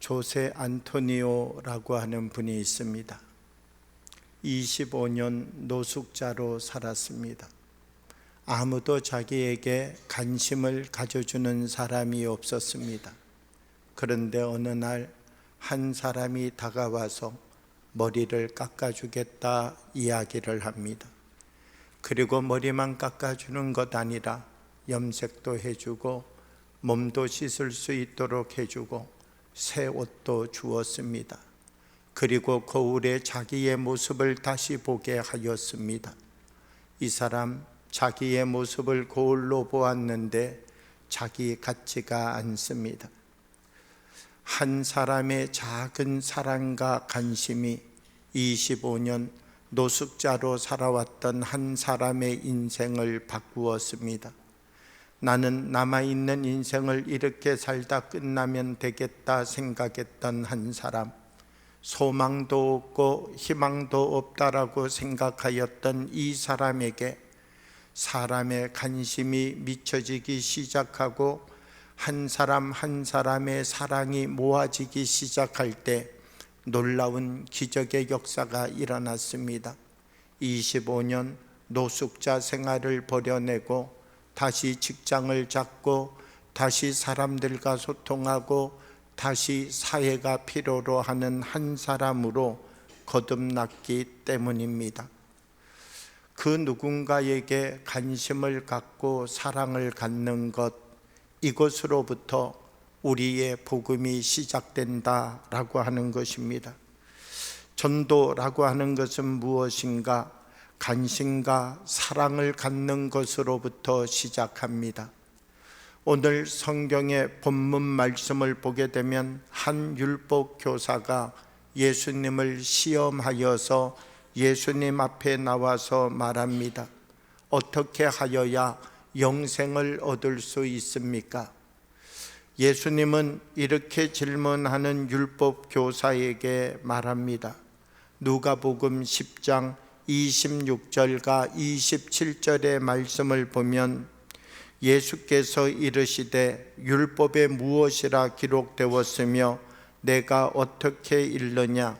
조세 안토니오라고 하는 분이 있습니다. 25년 노숙자로 살았습니다. 아무도 자기에게 관심을 가져주는 사람이 없었습니다. 그런데 어느 날 한 사람이 다가와서 머리를 깎아주겠다 이야기를 합니다. 그리고 머리만 깎아주는 것 아니라 염색도 해주고 몸도 씻을 수 있도록 해주고 새 옷도 주었습니다. 그리고 거울에 자기의 모습을 다시 보게 하였습니다. 이 사람 자기의 모습을 거울로 보았는데 자기 같지가 않습니다. 한 사람의 작은 사랑과 관심이 25년 노숙자로 살아왔던 한 사람의 인생을 바꾸었습니다. 나는 남아있는 인생을 이렇게 살다 끝나면 되겠다 생각했던 한 사람, 소망도 없고 희망도 없다라고 생각하였던 이 사람에게 사람의 관심이 미쳐지기 시작하고 한 사람 한 사람의 사랑이 모아지기 시작할 때 놀라운 기적의 역사가 일어났습니다. 25년 노숙자 생활을 버려내고 다시 직장을 잡고 다시 사람들과 소통하고 다시 사회가 필요로 하는 한 사람으로 거듭났기 때문입니다. 그 누군가에게 관심을 갖고 사랑을 갖는 것, 이것으로부터 우리의 복음이 시작된다라고 하는 것입니다. 전도라고 하는 것은 무엇인가? 관심과 사랑을 갖는 것으로부터 시작합니다. 오늘 성경의 본문 말씀을 보게 되면 한 율법 교사가 예수님을 시험하여서 예수님 앞에 나와서 말합니다. 어떻게 하여야 영생을 얻을 수 있습니까? 예수님은 이렇게 질문하는 율법 교사에게 말합니다. 누가복음 10장 26절과 27절의 말씀을 보면 예수께서 이르시되 율법에 무엇이라 기록되었으며 내가 어떻게 읽느냐?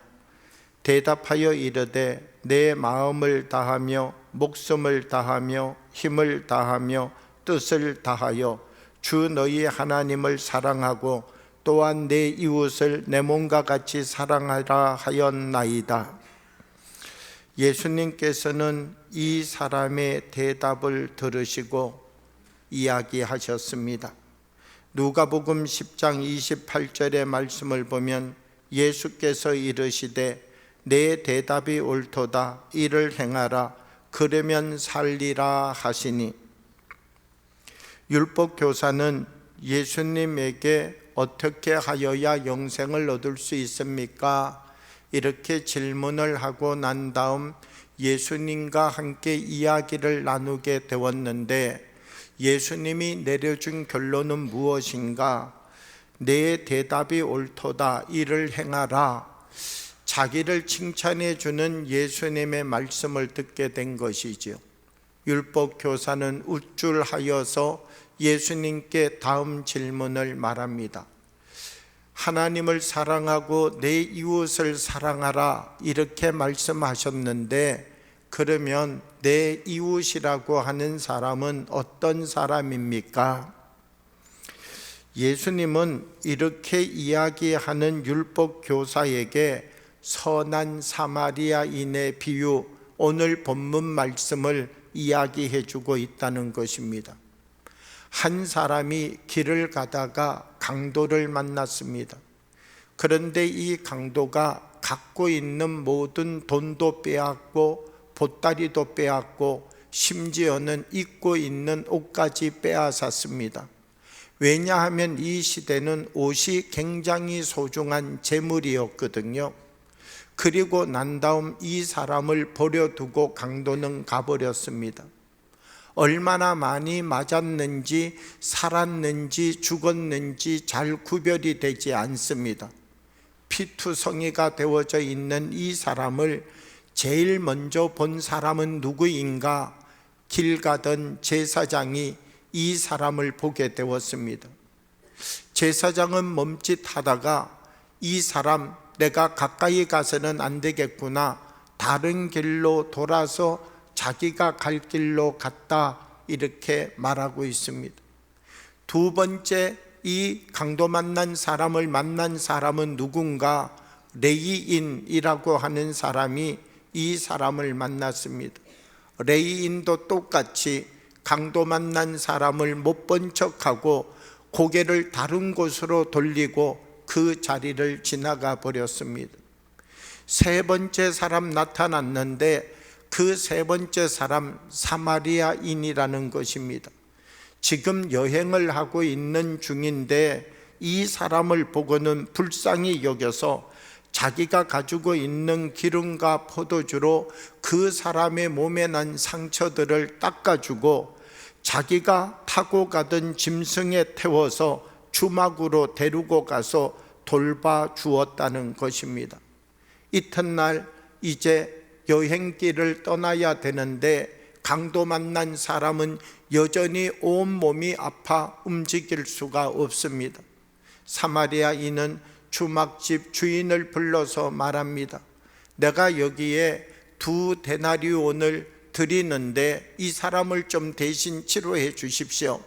대답하여 이르되 내 마음을 다하며 목숨을 다하며 힘을 다하며 뜻을 다하여 주 너희 하나님을 사랑하고 또한 내 이웃을 내 몸과 같이 사랑하라 하였나이다. 예수님께서는 이 사람의 대답을 들으시고 이야기하셨습니다. 누가복음 10장 28절의 말씀을 보면 예수께서 이르시되 내 대답이 옳도다. 이를 행하라. 그러면 살리라 하시니, 율법 교사는 예수님에게 어떻게 하여야 영생을 얻을 수 있습니까? 이렇게 질문을 하고 난 다음 예수님과 함께 이야기를 나누게 되었는데 예수님이 내려준 결론은 무엇인가? 내 대답이 옳도다. 이를 행하라. 자기를 칭찬해 주는 예수님의 말씀을 듣게 된 것이지요. 율법 교사는 우쭐하여서 예수님께 다음 질문을 말합니다. 하나님을 사랑하고 내 이웃을 사랑하라 이렇게 말씀하셨는데 그러면 내 이웃이라고 하는 사람은 어떤 사람입니까? 예수님은 이렇게 이야기하는 율법 교사에게 선한 사마리아인의 비유, 오늘 본문 말씀을 이야기해 주고 있다는 것입니다. 한 사람이 길을 가다가 강도를 만났습니다. 그런데 이 강도가 갖고 있는 모든 돈도 빼앗고 보따리도 빼앗고 심지어는 입고 있는 옷까지 빼앗았습니다. 왜냐하면 이 시대는 옷이 굉장히 소중한 재물이었거든요. 그리고 난 다음 이 사람을 버려두고 강도는 가버렸습니다. 얼마나 많이 맞았는지 살았는지 죽었는지 잘 구별이 되지 않습니다. 피투성이가 되어져 있는 이 사람을 제일 먼저 본 사람은 누구인가? 길 가던 제사장이 이 사람을 보게 되었습니다. 제사장은 멈칫하다가 이 사람 내가 가까이 가서는 안 되겠구나, 다른 길로 돌아서 자기가 갈 길로 갔다, 이렇게 말하고 있습니다. 두 번째, 이 강도 만난 사람을 만난 사람은 누군가? 레이인이라고 하는 사람이 이 사람을 만났습니다. 레이인도 똑같이 강도 만난 사람을 못 본 척하고 고개를 다른 곳으로 돌리고 그 자리를 지나가 버렸습니다. 세 번째 사람 나타났는데 그 세 번째 사람 사마리아인이라는 것입니다. 지금 여행을 하고 있는 중인데 이 사람을 보고는 불쌍히 여겨서 자기가 가지고 있는 기름과 포도주로 그 사람의 몸에 난 상처들을 닦아주고 자기가 타고 가던 짐승에 태워서 주막으로 데리고 가서 돌봐주었다는 것입니다. 이튿날 이제 여행길을 떠나야 되는데 강도 만난 사람은 여전히 온몸이 아파 움직일 수가 없습니다. 사마리아인은 주막집 주인을 불러서 말합니다. 내가 여기에 2 데나리온을 드리는데 이 사람을 좀 대신 치료해 주십시오.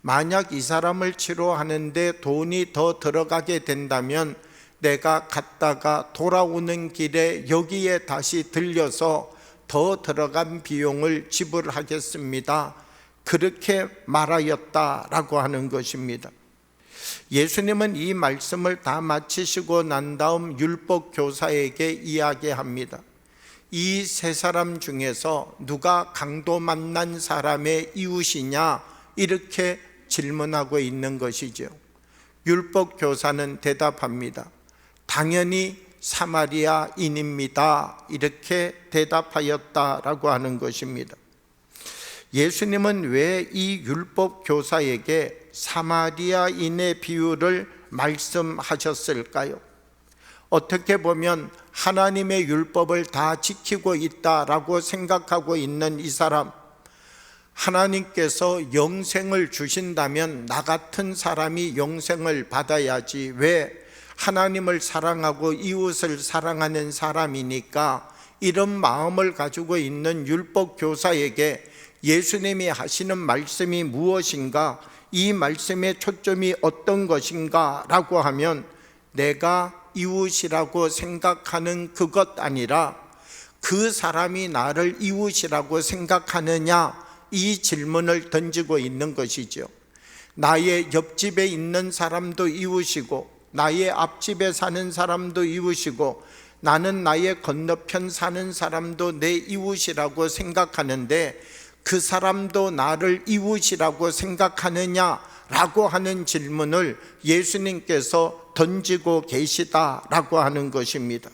만약 이 사람을 치료하는데 돈이 더 들어가게 된다면 내가 갔다가 돌아오는 길에 여기에 다시 들려서 더 들어간 비용을 지불하겠습니다. 그렇게 말하였다라고 하는 것입니다. 예수님은 이 말씀을 다 마치시고 난 다음 율법 교사에게 이야기합니다. 이 세 사람 중에서 누가 강도 만난 사람의 이웃이냐, 이렇게 질문하고 있는 것이죠. 율법 교사는 대답합니다. 당연히 사마리아인입니다, 이렇게 대답하였다라고 하는 것입니다. 예수님은 왜 이 율법 교사에게 사마리아인의 비유를 말씀하셨을까요? 어떻게 보면 하나님의 율법을 다 지키고 있다라고 생각하고 있는 이 사람, 하나님께서 영생을 주신다면 나 같은 사람이 영생을 받아야지, 왜? 하나님을 사랑하고 이웃을 사랑하는 사람이니까, 이런 마음을 가지고 있는 율법 교사에게 예수님이 하시는 말씀이 무엇인가, 이 말씀의 초점이 어떤 것인가 라고 하면 내가 이웃이라고 생각하는 그것 아니라 그 사람이 나를 이웃이라고 생각하느냐, 이 질문을 던지고 있는 것이죠. 나의 옆집에 있는 사람도 이웃이고 나의 앞집에 사는 사람도 이웃이고 나는 나의 건너편 사는 사람도 내 이웃이라고 생각하는데 그 사람도 나를 이웃이라고 생각하느냐라고 하는 질문을 예수님께서 던지고 계시다라고 하는 것입니다.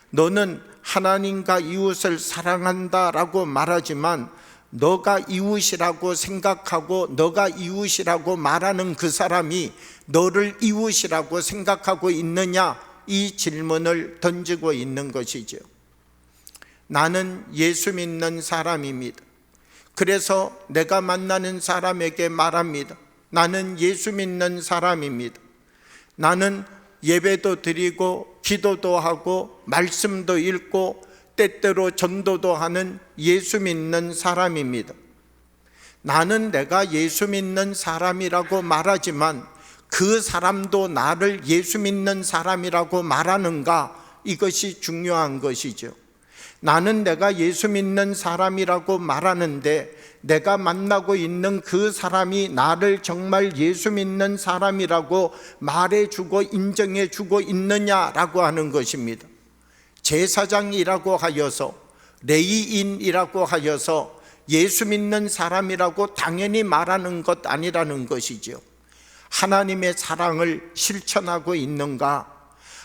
너는 하나님과 이웃을 사랑한다라고 말하지만 너가 이웃이라고 생각하고 너가 이웃이라고 말하는 그 사람이 너를 이웃이라고 생각하고 있느냐, 이 질문을 던지고 있는 것이죠. 나는 예수 믿는 사람입니다. 그래서 내가 만나는 사람에게 말합니다. 나는 예수 믿는 사람입니다. 나는 예배도 드리고 기도도 하고 말씀도 읽고 때때로 전도도 하는 예수 믿는 사람입니다. 나는 내가 예수 믿는 사람이라고 말하지만 그 사람도 나를 예수 믿는 사람이라고 말하는가, 이것이 중요한 것이죠. 나는 내가 예수 믿는 사람이라고 말하는데 내가 만나고 있는 그 사람이 나를 정말 예수 믿는 사람이라고 말해주고 인정해주고 있느냐라고 하는 것입니다. 제사장이라고 하여서, 레위인이라고 하여서 예수 믿는 사람이라고 당연히 말하는 것 아니라는 것이죠. 하나님의 사랑을 실천하고 있는가?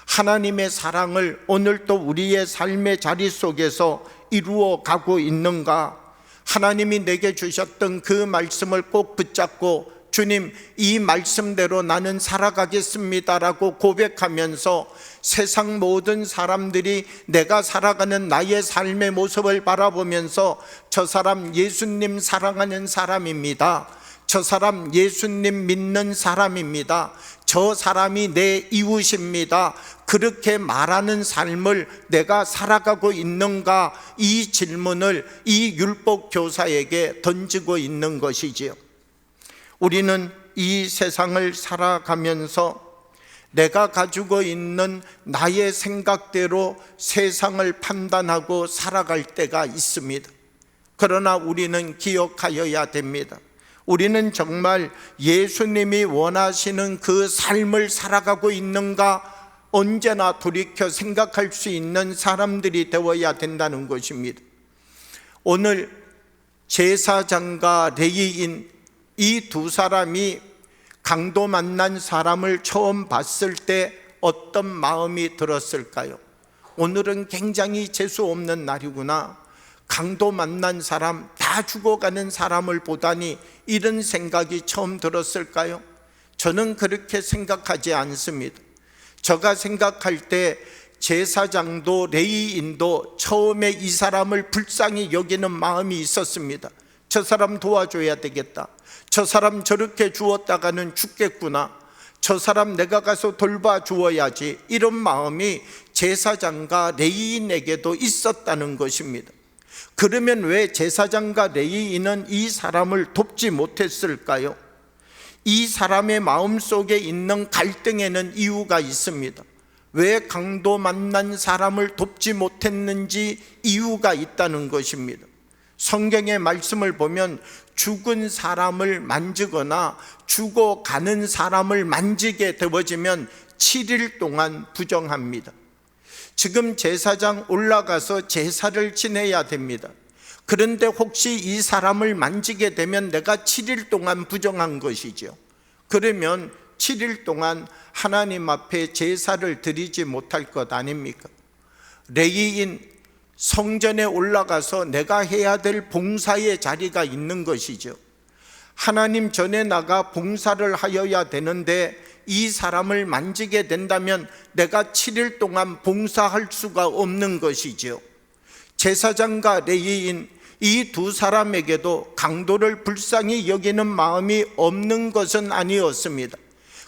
하나님의 사랑을 오늘도 우리의 삶의 자리 속에서 이루어 가고 있는가? 하나님이 내게 주셨던 그 말씀을 꼭 붙잡고 주님, 이 말씀대로 나는 살아가겠습니다라고 고백하면서 세상 모든 사람들이 내가 살아가는 나의 삶의 모습을 바라보면서 저 사람 예수님 사랑하는 사람입니다, 저 사람 예수님 믿는 사람입니다. 저 사람이 내 이웃입니다. 그렇게 말하는 삶을 내가 살아가고 있는가? 이 질문을 이 율법 교사에게 던지고 있는 것이지요. 우리는 이 세상을 살아가면서 내가 가지고 있는 나의 생각대로 세상을 판단하고 살아갈 때가 있습니다. 그러나 우리는 기억하여야 됩니다. 우리는 정말 예수님이 원하시는 그 삶을 살아가고 있는가 언제나 돌이켜 생각할 수 있는 사람들이 되어야 된다는 것입니다. 오늘 제사장과 레위인 이 두 사람이 강도 만난 사람을 처음 봤을 때 어떤 마음이 들었을까요? 오늘은 굉장히 재수 없는 날이구나. 강도 만난 사람, 다 죽어가는 사람을 보다니 이런 생각이 처음 들었을까요? 저는 그렇게 생각하지 않습니다. 제가 생각할 때 제사장도 레위인도 처음에 이 사람을 불쌍히 여기는 마음이 있었습니다. 저 사람 도와줘야 되겠다. 저 사람 저렇게 주었다가는 죽겠구나. 저 사람 내가 가서 돌봐주어야지. 이런 마음이 제사장과 레위인에게도 있었다는 것입니다. 그러면 왜 제사장과 레위인은 이 사람을 돕지 못했을까요? 이 사람의 마음속에 있는 갈등에는 이유가 있습니다. 왜 강도 만난 사람을 돕지 못했는지 이유가 있다는 것입니다. 성경의 말씀을 보면 죽은 사람을 만지거나 죽어가는 사람을 만지게 되어지면 7일 동안 부정합니다. 지금 제사장 올라가서 제사를 지내야 됩니다. 그런데 혹시 이 사람을 만지게 되면 내가 7일 동안 부정한 것이죠. 그러면 7일 동안 하나님 앞에 제사를 드리지 못할 것 아닙니까? 레위인 성전에 올라가서 내가 해야 될 봉사의 자리가 있는 것이죠. 하나님 전에 나가 봉사를 하여야 되는데 이 사람을 만지게 된다면 내가 7일 동안 봉사할 수가 없는 것이죠. 제사장과 레위인 이 두 사람에게도 강도를 불쌍히 여기는 마음이 없는 것은 아니었습니다.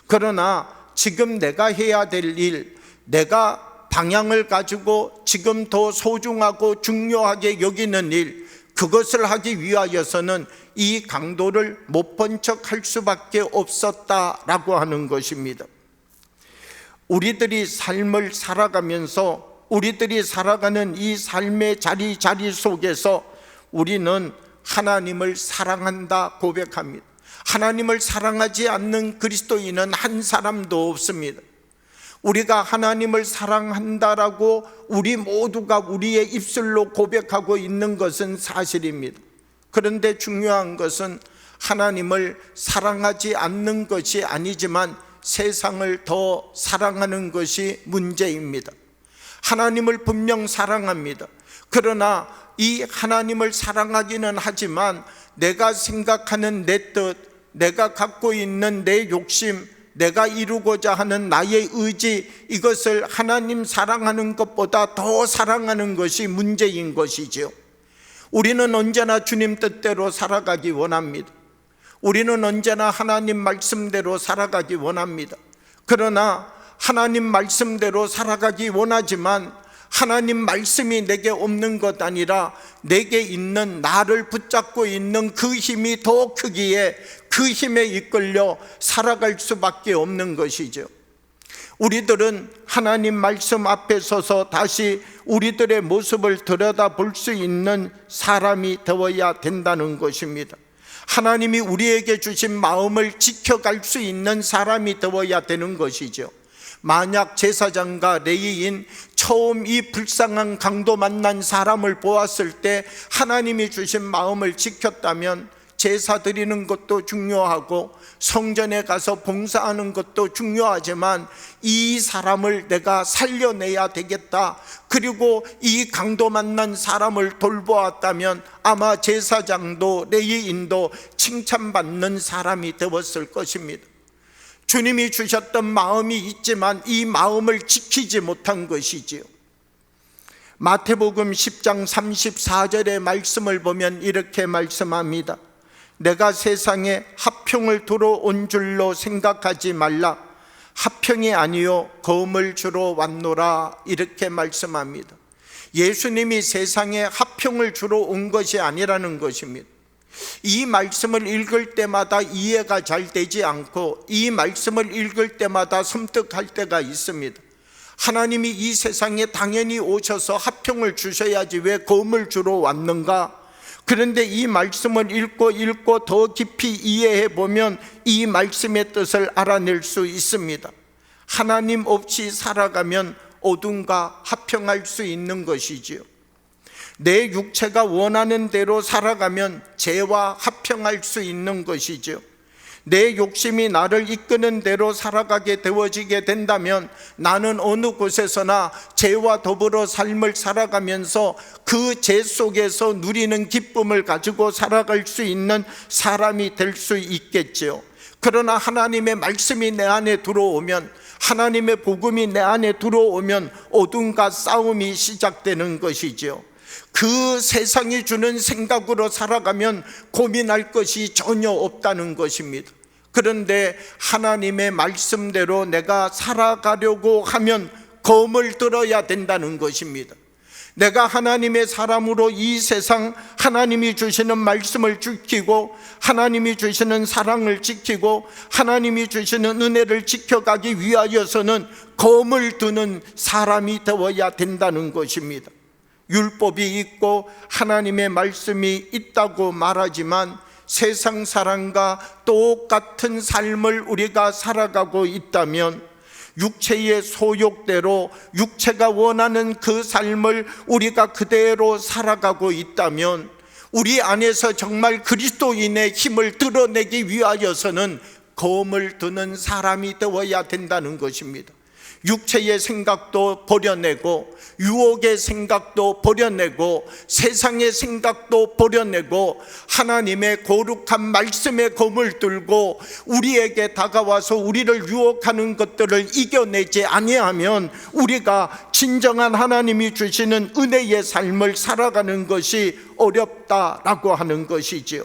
그러나 지금 내가 해야 될 일, 내가 방향을 가지고 지금 더 소중하고 중요하게 여기는 일, 그것을 하기 위하여서는 이 강도를 못 본 척 할 수밖에 없었다라고 하는 것입니다. 우리들이 삶을 살아가면서 우리들이 살아가는 이 삶의 자리 속에서 우리는 하나님을 사랑한다 고백합니다. 하나님을 사랑하지 않는 그리스도인은 한 사람도 없습니다. 우리가 하나님을 사랑한다라고 우리 모두가 우리의 입술로 고백하고 있는 것은 사실입니다. 그런데 중요한 것은 하나님을 사랑하지 않는 것이 아니지만 세상을 더 사랑하는 것이 문제입니다. 하나님을 분명 사랑합니다. 그러나 이 하나님을 사랑하기는 하지만 내가 생각하는 내 뜻, 내가 갖고 있는 내 욕심, 내가 이루고자 하는 나의 의지, 이것을 하나님 사랑하는 것보다 더 사랑하는 것이 문제인 것이죠. 우리는 언제나 주님 뜻대로 살아가기 원합니다. 우리는 언제나 하나님 말씀대로 살아가기 원합니다. 그러나 하나님 말씀대로 살아가기 원하지만 하나님 말씀이 내게 없는 것 아니라 내게 있는 나를 붙잡고 있는 그 힘이 더 크기에 그 힘에 이끌려 살아갈 수밖에 없는 것이죠. 우리들은 하나님 말씀 앞에 서서 다시 우리들의 모습을 들여다볼 수 있는 사람이 되어야 된다는 것입니다. 하나님이 우리에게 주신 마음을 지켜갈 수 있는 사람이 되어야 되는 것이죠. 만약 제사장과 레위인 처음 이 불쌍한 강도 만난 사람을 보았을 때 하나님이 주신 마음을 지켰다면 제사 드리는 것도 중요하고 성전에 가서 봉사하는 것도 중요하지만 이 사람을 내가 살려내야 되겠다, 그리고 이 강도 만난 사람을 돌보았다면 아마 제사장도 레위인도 칭찬받는 사람이 되었을 것입니다. 주님이 주셨던 마음이 있지만 이 마음을 지키지 못한 것이지요. 마태복음 10장 34절의 말씀을 보면 이렇게 말씀합니다. 내가 세상에 합평을 두러 온 줄로 생각하지 말라. 합평이 아니요 검을 주러 왔노라. 이렇게 말씀합니다. 예수님이 세상에 합평을 주러 온 것이 아니라는 것입니다. 이 말씀을 읽을 때마다 이해가 잘 되지 않고 이 말씀을 읽을 때마다 섬뜩할 때가 있습니다. 하나님이 이 세상에 당연히 오셔서 합평을 주셔야지 왜 검을 주러 왔는가? 그런데 이 말씀을 읽고 더 깊이 이해해 보면 이 말씀의 뜻을 알아낼 수 있습니다. 하나님 없이 살아가면 어둠과 합평할 수 있는 것이지요. 내 육체가 원하는 대로 살아가면 죄와 합평할 수 있는 것이죠. 내 욕심이 나를 이끄는 대로 살아가게 되어지게 된다면 나는 어느 곳에서나 죄와 더불어 삶을 살아가면서 그 죄 속에서 누리는 기쁨을 가지고 살아갈 수 있는 사람이 될 수 있겠죠. 그러나 하나님의 말씀이 내 안에 들어오면, 하나님의 복음이 내 안에 들어오면 어둠과 싸움이 시작되는 것이죠. 그 세상이 주는 생각으로 살아가면 고민할 것이 전혀 없다는 것입니다. 그런데 하나님의 말씀대로 내가 살아가려고 하면 검을 들어야 된다는 것입니다. 내가 하나님의 사람으로 이 세상 하나님이 주시는 말씀을 지키고 하나님이 주시는 사랑을 지키고 하나님이 주시는 은혜를 지켜가기 위하여서는 검을 드는 사람이 되어야 된다는 것입니다. 율법이 있고 하나님의 말씀이 있다고 말하지만 세상 사람과 똑같은 삶을 우리가 살아가고 있다면, 육체의 소욕대로 육체가 원하는 그 삶을 우리가 그대로 살아가고 있다면, 우리 안에서 정말 그리스도인의 힘을 드러내기 위하여서는 검을 드는 사람이 되어야 된다는 것입니다. 육체의 생각도 버려내고 유혹의 생각도 버려내고 세상의 생각도 버려내고 하나님의 거룩한 말씀의 검을 들고 우리에게 다가와서 우리를 유혹하는 것들을 이겨내지 아니하면 우리가 진정한 하나님이 주시는 은혜의 삶을 살아가는 것이 어렵다라고 하는 것이지요.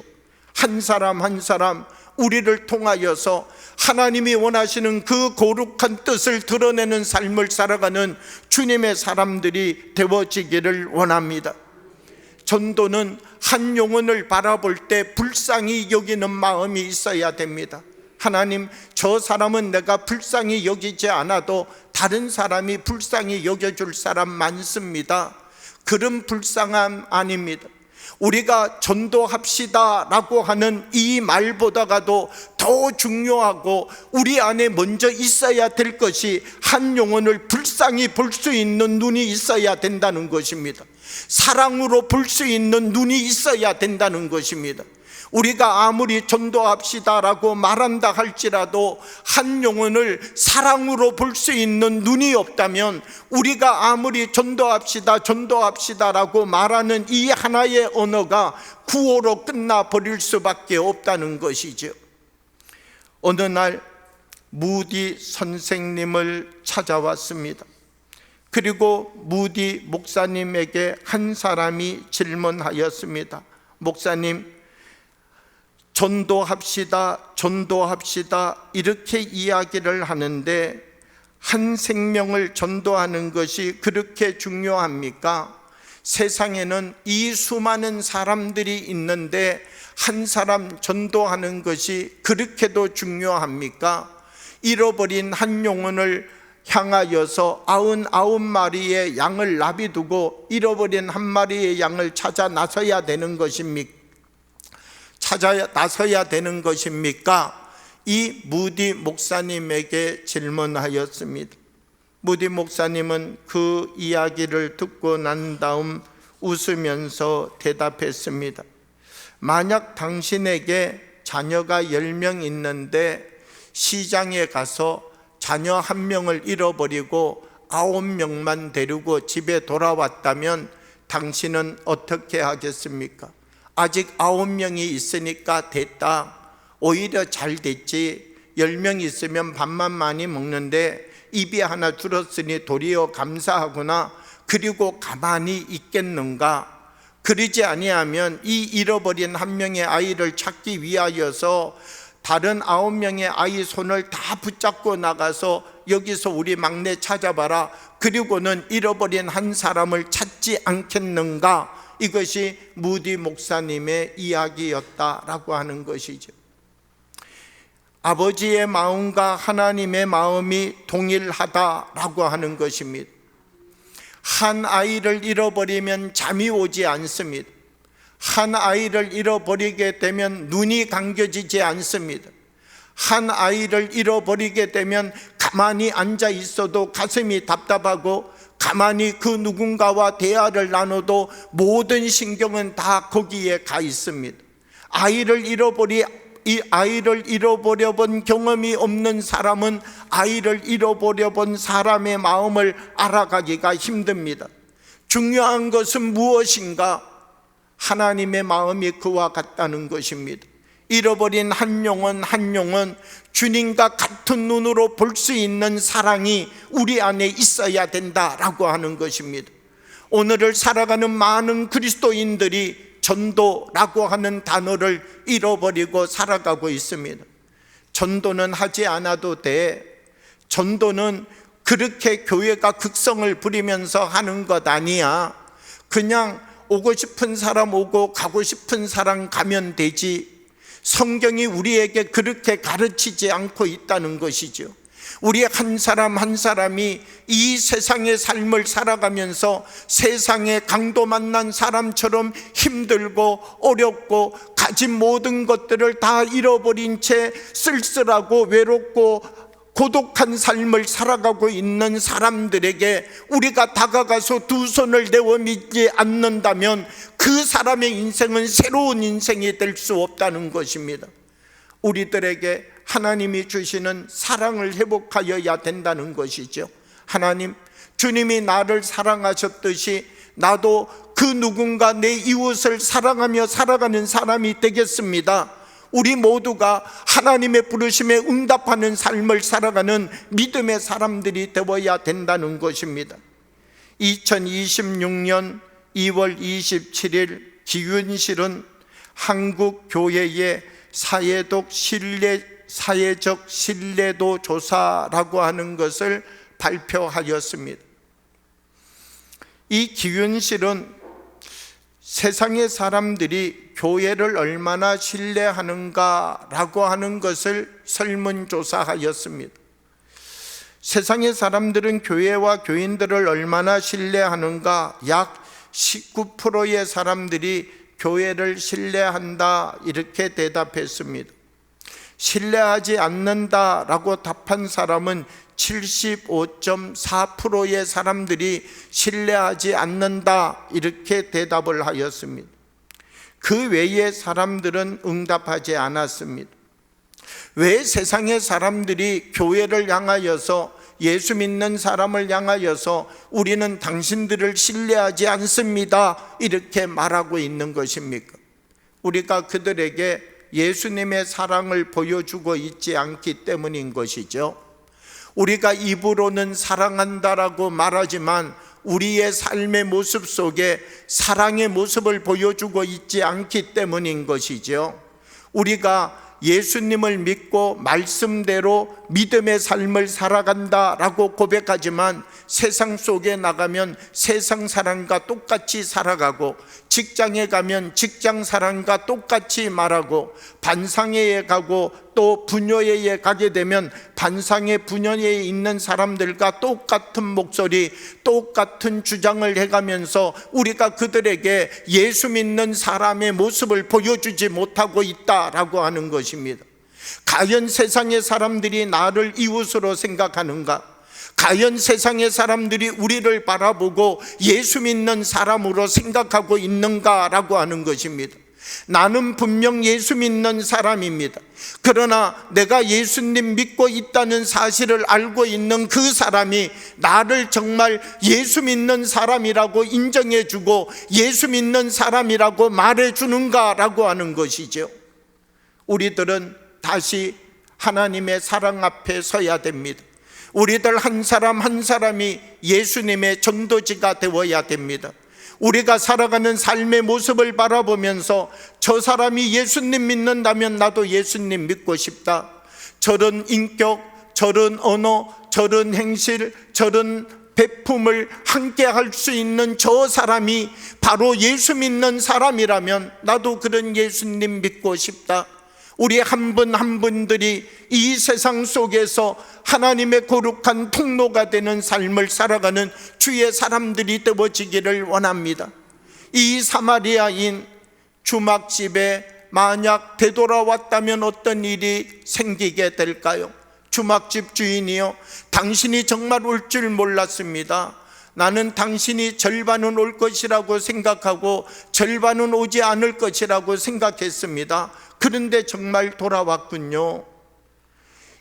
한 사람 한 사람 우리를 통하여서 하나님이 원하시는 그 거룩한 뜻을 드러내는 삶을 살아가는 주님의 사람들이 되어지기를 원합니다. 전도는 한 영혼을 바라볼 때 불쌍히 여기는 마음이 있어야 됩니다. 하나님, 저 사람은 내가 불쌍히 여기지 않아도 다른 사람이 불쌍히 여겨줄 사람 많습니다. 그런 불쌍함 아닙니다. 우리가 전도합시다 라고 하는 이 말보다가도 더 중요하고 우리 안에 먼저 있어야 될 것이 한 영혼을 불쌍히 볼 수 있는 눈이 있어야 된다는 것입니다. 사랑으로 볼 수 있는 눈이 있어야 된다는 것입니다. 우리가 아무리 전도합시다라고 말한다 할지라도 한 영혼을 사랑으로 볼 수 있는 눈이 없다면 우리가 아무리 전도합시다라고 말하는 이 하나의 언어가 구호로 끝나버릴 수밖에 없다는 것이죠. 어느 날 무디 선생님을 찾아왔습니다. 그리고 무디 목사님에게 한 사람이 질문하였습니다. 목사님, 전도합시다 이렇게 이야기를 하는데 한 생명을 전도하는 것이 그렇게 중요합니까? 세상에는 이 수많은 사람들이 있는데 한 사람 전도하는 것이 그렇게도 중요합니까? 잃어버린 한 영혼을 향하여서 99마리의 양을 놔비두고 잃어버린 한 마리의 양을 찾아 나서야 되는 것입니까? 이 무디 목사님에게 질문하였습니다. 무디 목사님은 그 이야기를 듣고 난 다음 웃으면서 대답했습니다. 만약 당신에게 자녀가 10명 있는데 시장에 가서 자녀 1명을 잃어버리고 9명만 데리고 집에 돌아왔다면 당신은 어떻게 하겠습니까? 아직 9명이 있으니까 됐다. 오히려 잘 됐지. 10명 있으면 밥만 많이 먹는데 입이 하나 줄었으니 도리어 감사하구나. 그리고 가만히 있겠는가? 그러지 아니하면 이 잃어버린 한 명의 아이를 찾기 위하여서 다른 9명의 아이 손을 다 붙잡고 나가서 여기서 우리 막내 찾아봐라, 그리고는 잃어버린 한 사람을 찾지 않겠는가? 이것이 무디 목사님의 이야기였다라고 하는 것이죠. 아버지의 마음과 하나님의 마음이 동일하다라고 하는 것입니다. 한 아이를 잃어버리면 잠이 오지 않습니다. 한 아이를 잃어버리게 되면 눈이 감겨지지 않습니다. 한 아이를 잃어버리게 되면 가만히 앉아 있어도 가슴이 답답하고, 가만히 그 누군가와 대화를 나눠도 모든 신경은 다 거기에 가 있습니다. 이 아이를 잃어버려 본 경험이 없는 사람은 아이를 잃어버려 본 사람의 마음을 알아가기가 힘듭니다. 중요한 것은 무엇인가? 하나님의 마음이 그와 같다는 것입니다. 잃어버린 한 영혼 주님과 같은 눈으로 볼 수 있는 사랑이 우리 안에 있어야 된다라고 하는 것입니다. 오늘을 살아가는 많은 그리스도인들이 전도라고 하는 단어를 잃어버리고 살아가고 있습니다. 전도는 하지 않아도 돼. 전도는 그렇게 교회가 극성을 부리면서 하는 것 아니야. 그냥 오고 싶은 사람 오고 가고 싶은 사람 가면 되지. 성경이 우리에게 그렇게 가르치지 않고 있다는 것이죠. 우리 한 사람 한 사람이 이 세상의 삶을 살아가면서 세상에 강도 만난 사람처럼 힘들고 어렵고 가진 모든 것들을 다 잃어버린 채 쓸쓸하고 외롭고 고독한 삶을 살아가고 있는 사람들에게 우리가 다가가서 두 손을 내어 믿지 않는다면 그 사람의 인생은 새로운 인생이 될 수 없다는 것입니다. 우리들에게 하나님이 주시는 사랑을 회복하여야 된다는 것이죠. 하나님, 주님이 나를 사랑하셨듯이 나도 그 누군가 내 이웃을 사랑하며 살아가는 사람이 되겠습니다. 우리 모두가 하나님의 부르심에 응답하는 삶을 살아가는 믿음의 사람들이 되어야 된다는 것입니다. 2026년 2월 27일 기윤실은 한국 교회의 사회적 신뢰도 조사라고 하는 것을 발표하였습니다. 이 기윤실은 세상의 사람들이 교회를 얼마나 신뢰하는가라고 하는 것을 설문조사하였습니다. 세상의 사람들은 교회와 교인들을 얼마나 신뢰하는가? 약 19%의 사람들이 교회를 신뢰한다, 이렇게 대답했습니다. 신뢰하지 않는다라고 답한 사람은 75.4%의 사람들이 신뢰하지 않는다, 이렇게 대답을 하였습니다. 그 외의 사람들은 응답하지 않았습니다. 왜 세상의 사람들이 교회를 향하여서, 예수 믿는 사람을 향하여서 우리는 당신들을 신뢰하지 않습니다, 이렇게 말하고 있는 것입니까? 우리가 그들에게 예수님의 사랑을 보여주고 있지 않기 때문인 것이죠. 우리가 입으로는 사랑한다라고 말하지만 우리의 삶의 모습 속에 사랑의 모습을 보여주고 있지 않기 때문인 것이죠. 우리가 예수님을 믿고 말씀대로 믿음의 삶을 살아간다라고 고백하지만 세상 속에 나가면 세상 사람과 똑같이 살아가고, 직장에 가면 직장 사람과 똑같이 말하고, 반상회에 가고 또 분녀회에 가게 되면 반상회 분녀회에 있는 사람들과 똑같은 목소리, 똑같은 주장을 해가면서 우리가 그들에게 예수 믿는 사람의 모습을 보여주지 못하고 있다라고 하는 것입니다. 과연 세상의 사람들이 나를 이웃으로 생각하는가? 과연 세상의 사람들이 우리를 바라보고 예수 믿는 사람으로 생각하고 있는가라고 하는 것입니다. 나는 분명 예수 믿는 사람입니다. 그러나 내가 예수님 믿고 있다는 사실을 알고 있는 그 사람이 나를 정말 예수 믿는 사람이라고 인정해주고 예수 믿는 사람이라고 말해주는가라고 하는 것이죠. 우리들은 다시 하나님의 사랑 앞에 서야 됩니다. 우리들 한 사람 한 사람이 예수님의 전도지가 되어야 됩니다. 우리가 살아가는 삶의 모습을 바라보면서 저 사람이 예수님 믿는다면 나도 예수님 믿고 싶다. 저런 인격, 저런 언어, 저런 행실, 저런 베품을 함께 할 수 있는 저 사람이 바로 예수 믿는 사람이라면 나도 그런 예수님 믿고 싶다. 우리 한 분 한 분들이 이 세상 속에서 하나님의 거룩한 통로가 되는 삶을 살아가는 주의 사람들이 되어지기를 원합니다. 이 사마리아인 주막집에 만약 되돌아왔다면 어떤 일이 생기게 될까요? 주막집 주인이요, 당신이 정말 올 줄 몰랐습니다. 나는 당신이 절반은 올 것이라고 생각하고 절반은 오지 않을 것이라고 생각했습니다. 그런데 정말 돌아왔군요.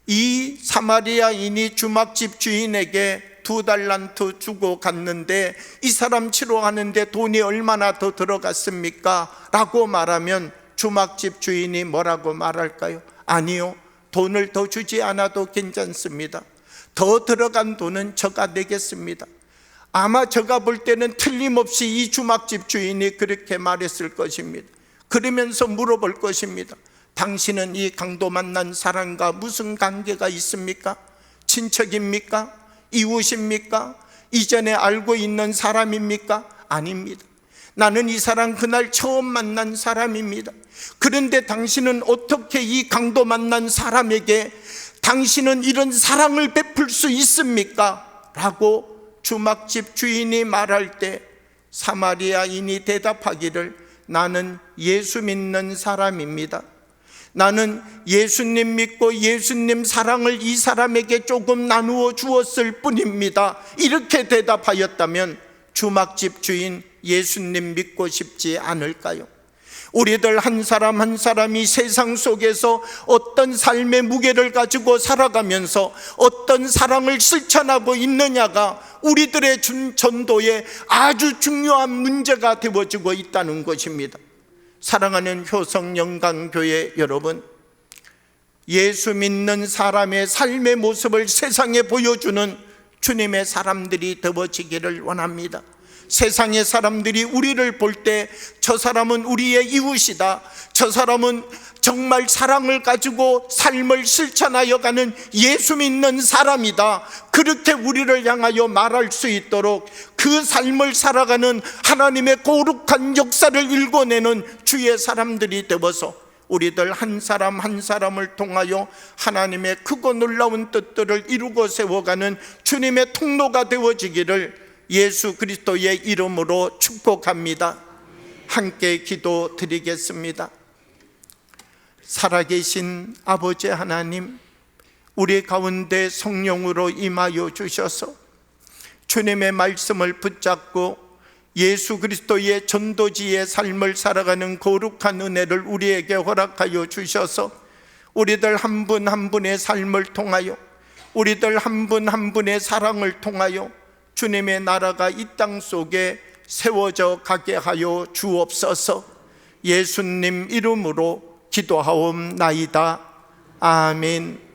이 사마리아인이 주막집 주인에게 2달란트 주고 갔는데 이 사람 치료하는데 돈이 얼마나 더 들어갔습니까? 라고 말하면 주막집 주인이 뭐라고 말할까요? 아니요, 돈을 더 주지 않아도 괜찮습니다. 더 들어간 돈은 저가 내겠습니다. 아마 제가 볼 때는 틀림없이 이 주막집 주인이 그렇게 말했을 것입니다. 그러면서 물어볼 것입니다. 당신은 이 강도 만난 사람과 무슨 관계가 있습니까? 친척입니까? 이웃입니까? 이전에 알고 있는 사람입니까? 아닙니다. 나는 이 사람 그날 처음 만난 사람입니다. 그런데 당신은 어떻게 이 강도 만난 사람에게 당신은 이런 사랑을 베풀 수 있습니까? 라고 주막집 주인이 말할 때 사마리아인이 대답하기를 나는 예수 믿는 사람입니다. 나는 예수님 믿고 예수님 사랑을 이 사람에게 조금 나누어 주었을 뿐입니다. 이렇게 대답하였다면 주막집 주인 예수님 믿고 싶지 않을까요? 우리들 한 사람 한 사람이 세상 속에서 어떤 삶의 무게를 가지고 살아가면서 어떤 사랑을 실천하고 있느냐가 우리들의 전도에 아주 중요한 문제가 되어지고 있다는 것입니다. 사랑하는 효성영광교회 여러분, 예수 믿는 사람의 삶의 모습을 세상에 보여주는 주님의 사람들이 되어지기를 원합니다. 세상의 사람들이 우리를 볼 때 저 사람은 우리의 이웃이다, 저 사람은 정말 사랑을 가지고 삶을 실천하여 가는 예수 믿는 사람이다, 그렇게 우리를 향하여 말할 수 있도록 그 삶을 살아가는 하나님의 거룩한 역사를 일궈내는 주의 사람들이 되어서 우리들 한 사람 한 사람을 통하여 하나님의 크고 놀라운 뜻들을 이루고 세워가는 주님의 통로가 되어지기를 예수 그리스도의 이름으로 축복합니다. 함께 기도드리겠습니다. 살아계신 아버지 하나님, 우리 가운데 성령으로 임하여 주셔서 주님의 말씀을 붙잡고 예수 그리스도의 전도지의 삶을 살아가는 거룩한 은혜를 우리에게 허락하여 주셔서 우리들 한 분 한 분의 삶을 통하여 우리들 한 분 한 분의 사랑을 통하여 주님의 나라가 이 땅 속에 세워져 가게 하여 주옵소서. 예수님 이름으로 기도하옵나이다. 아멘.